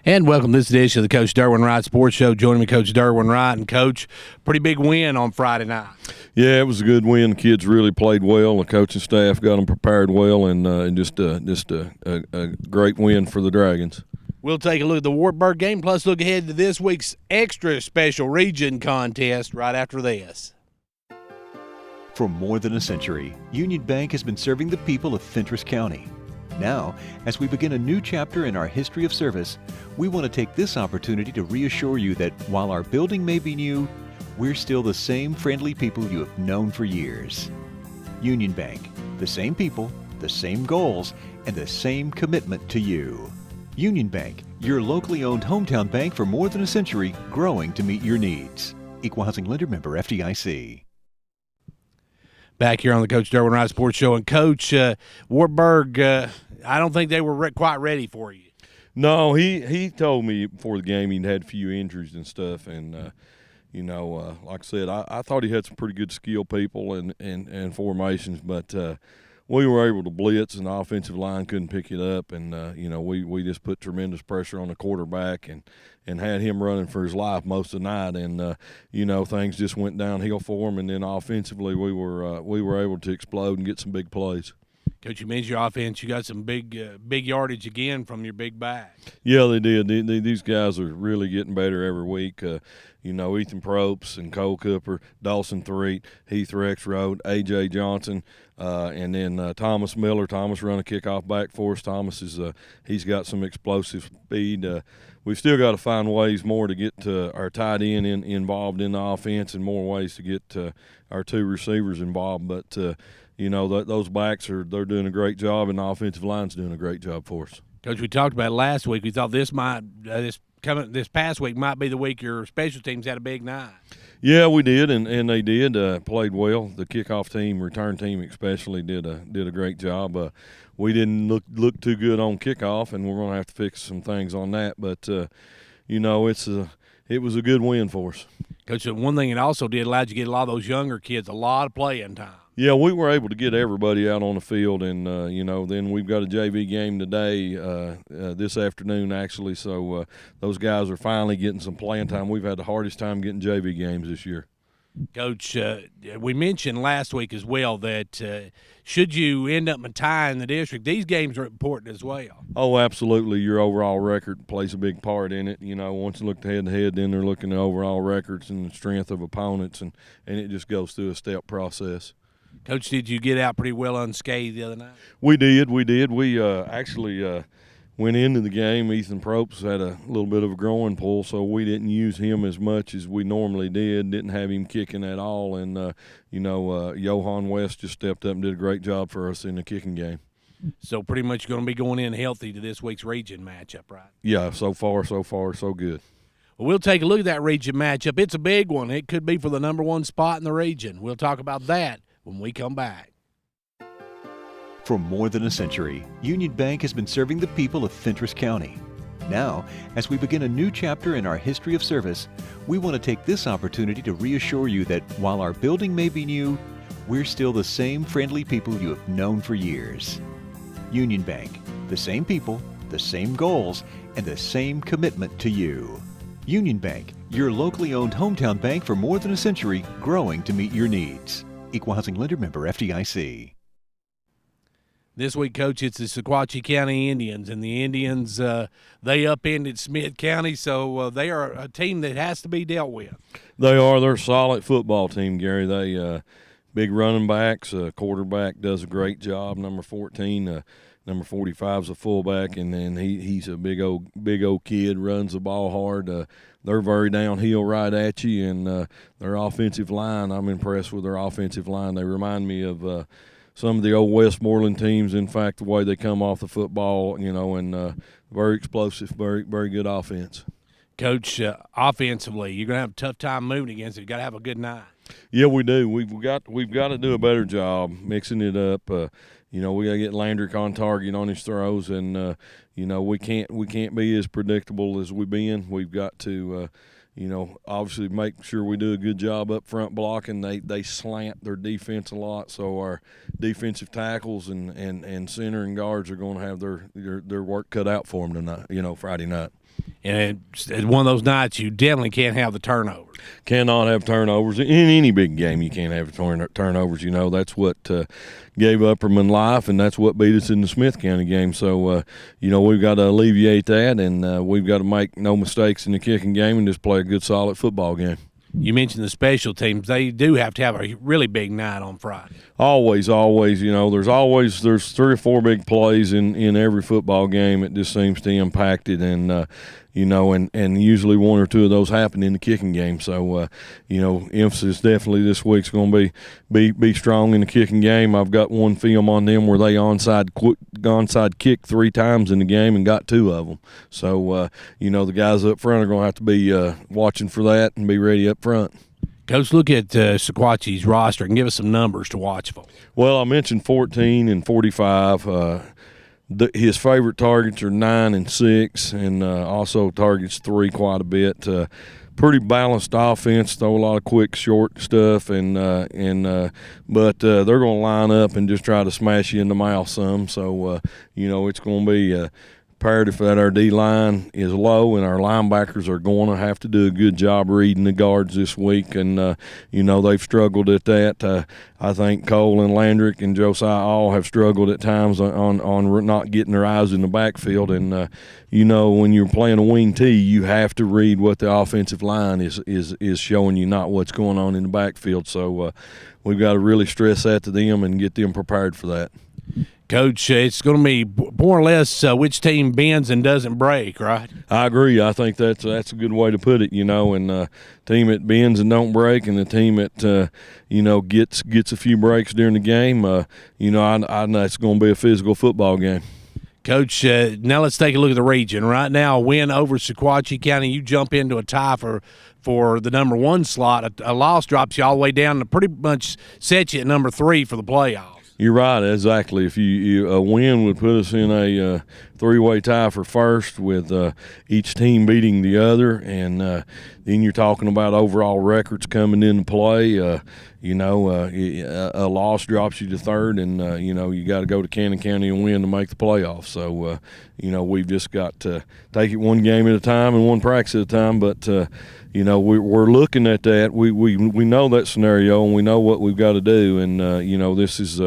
And welcome to this edition of the Coach Derwin Wright Sports Show. Joining me, Coach Derwin Wright. And, Coach, pretty big win on Friday night. Yeah, it was a good win. The kids really played well. The coaching staff got them prepared well, and just a great win for the Dragons. We'll take a look at the Wartburg game, plus look ahead to this week's extra special region contest right after this. For more than a century, Union Bank has been serving the people of Fentress County. Now, as we begin a new chapter in our history of service, we want to take this opportunity to reassure you that while our building may be new, we're still the same friendly people you have known for years. Union Bank, the same people, the same goals, and the same commitment to you. Union Bank, your locally owned hometown bank for more than a century, growing to meet your needs. Equal Housing Lender Member FDIC. Back here on the Coach Derwin Wright Sports Show. And, Coach, Wartburg, I don't think they were quite ready for you. No, he told me before the game he'd had a few injuries and stuff, and like I said, I thought he had some pretty good skill people and formations, but we were able to blitz, and the offensive line couldn't pick it up, and we just put tremendous pressure on the quarterback and had him running for his life most of the night, and things just went downhill for him, and then offensively we were able to explode and get some big plays. Coach, you mentioned your offense. You got some big yardage again from your big back. Yeah, they did. These guys are really getting better every week. Ethan Probst and Cole Cooper, Dawson Threet, Heath Rexroad, A.J. Johnson, and then Thomas Miller. Thomas run a kickoff back for us. Thomas he's got some explosive speed. We've still got to find ways more to get our tight end involved in the offense, and more ways to get our two receivers involved. But those backs they're doing a great job, and the offensive line's doing a great job for us. Coach, we talked about it last week. We thought this past week might be the week your special teams had a big night. Yeah, we did, and they did. Played well. The kickoff team, return team especially, did a great job. We didn't look too good on kickoff, and we're going to have to fix some things on that. But it was a good win for us. Coach, one thing it also did allowed you to get a lot of those younger kids a lot of playing time. Yeah, we were able to get everybody out on the field, and then we've got a JV game today, this afternoon actually. So those guys are finally getting some playing time. We've had the hardest time getting JV games this year. Coach, we mentioned last week as well that should you end up in tie in the district, these games are important as well. Oh, absolutely. Your overall record plays a big part in it. Once you look head-to-head, then they're looking at overall records and the strength of opponents, and it just goes through a step process. Coach, did you get out pretty well unscathed the other night? We did. We actually went into the game. Ethan Probst had a little bit of a growing pull, so we didn't use him as much as we normally did. Didn't have him kicking at all, and Johan West just stepped up and did a great job for us in the kicking game. So pretty much going to be going in healthy to this week's region matchup, right? Yeah, so far, so good. Well, we'll take a look at that region matchup. It's a big one. It could be for the number one spot in the region. We'll talk about that when we come back. For more than a century, Union Bank has been serving the people of Fentress County. Now, as we begin a new chapter in our history of service, we want to take this opportunity to reassure you that while our building may be new, we're still the same friendly people you have known for years. Union Bank, the same people, the same goals, and the same commitment to you. Union Bank, your locally owned hometown bank for more than a century, growing to meet your needs. Equal Housing Lender Member FDIC. This week, Coach, it's the Sequatchie County Indians, and the Indians, they upended Smith County, so they are a team that has to be dealt with. They are. They're a solid football team, Gary. They big running backs. Quarterback does a great job, number 14. Number 45 is a fullback, and then he's a big old kid, runs the ball hard. They're very downhill right at you, and their offensive line, I'm impressed with their offensive line. They remind me of some of the old Westmoreland teams. In fact, the way they come off the football, and very explosive, very, very good offense. Coach, offensively, you're going to have a tough time moving against it. You got to have a good night. Yeah, we do. We've got to do a better job mixing it up. We got to get Landrick on target on his throws, and we can't be as predictable as we've been. We've got to obviously make sure we do a good job up front blocking. They slant their defense a lot, so our defensive tackles and center and guards are going to have their work cut out for them tonight, Friday night. And it's one of those nights you definitely can't have the turnovers. Cannot have turnovers in any big game. You can't have turnovers. That's what gave Upperman life, and that's what beat us in the Smith County game. So we've got to alleviate that, and we've got to make no mistakes in the kicking game and just play a good solid football game. You mentioned the special teams. They do have to have a really big night on Friday. Always. There's 3 or 4 big plays in every football game. It just seems to impact it, and and usually 1 or 2 of those happen in the kicking game. So emphasis definitely this week's going to be strong in the kicking game. I've got one film on them where they onside kicked 3 times in the game and got 2 of them. So the guys up front are going to have to be watching for that and be ready up front. Coach, look at Sequatchie's roster and give us some numbers to watch for. Well, I mentioned 14 and 45. His favorite targets are 9 and 6, and also targets 3 quite a bit. Pretty balanced offense, throw a lot of quick, short stuff, but they're going to line up and just try to smash you in the mouth some. So it's going to be imperative that our D-line is low, and our linebackers are going to have to do a good job reading the guards this week, and they've struggled at that. I think Cole and Landrick and Josiah all have struggled at times on not getting their eyes in the backfield, and when you're playing a wing T, you have to read what the offensive line is showing you, not what's going on in the backfield. So we've got to really stress that to them and get them prepared for that. Coach, it's going to be more or less which team bends and doesn't break, right? I agree. I think that's a good way to put it, and team that bends and don't break, and the team that gets a few breaks during the game, I know it's going to be a physical football game. Coach, now let's take a look at the region. Right now, a win over Sequatchie County, you jump into a tie for the number 1 slot. A loss drops you all the way down to pretty much set you at number 3 for the playoffs. You're right, exactly. If you a win would put us in a 3-way tie for first, with each team beating the other, and then you're talking about overall records coming into play. A loss drops you to 3rd, and you got to go to Cannon County and win to make the playoffs. So we've just got to take it one game at a time and one practice at a time. But we're looking at that. We know that scenario, and we know what we've got to do. And this is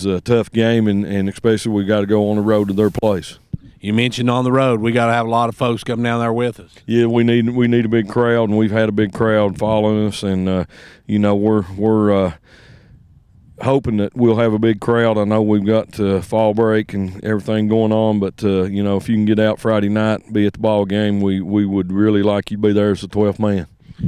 a tough game, and especially we got to go on the road to their place. You mentioned on the road, we got to have a lot of folks come down there with us. Yeah, we need a big crowd, and we've had a big crowd following us, and we're hoping that we'll have a big crowd. I know we've got fall break and everything going on, but if you can get out Friday night, be at the ball game, we would really like you to be there as the 12th man.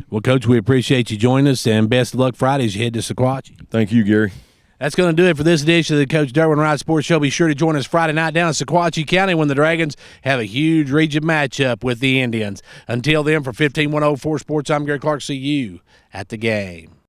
Well, Coach, we appreciate you joining us, and best of luck Friday as you head to Sequatchie. Thank you, Gary. That's going to do it for this edition of the Coach Derwin Wright Sports Show. Be sure to join us Friday night down in Sequatchie County when the Dragons have a huge region matchup with the Indians. Until then, for 15104 Sports, I'm Gary Clark. See you at the game.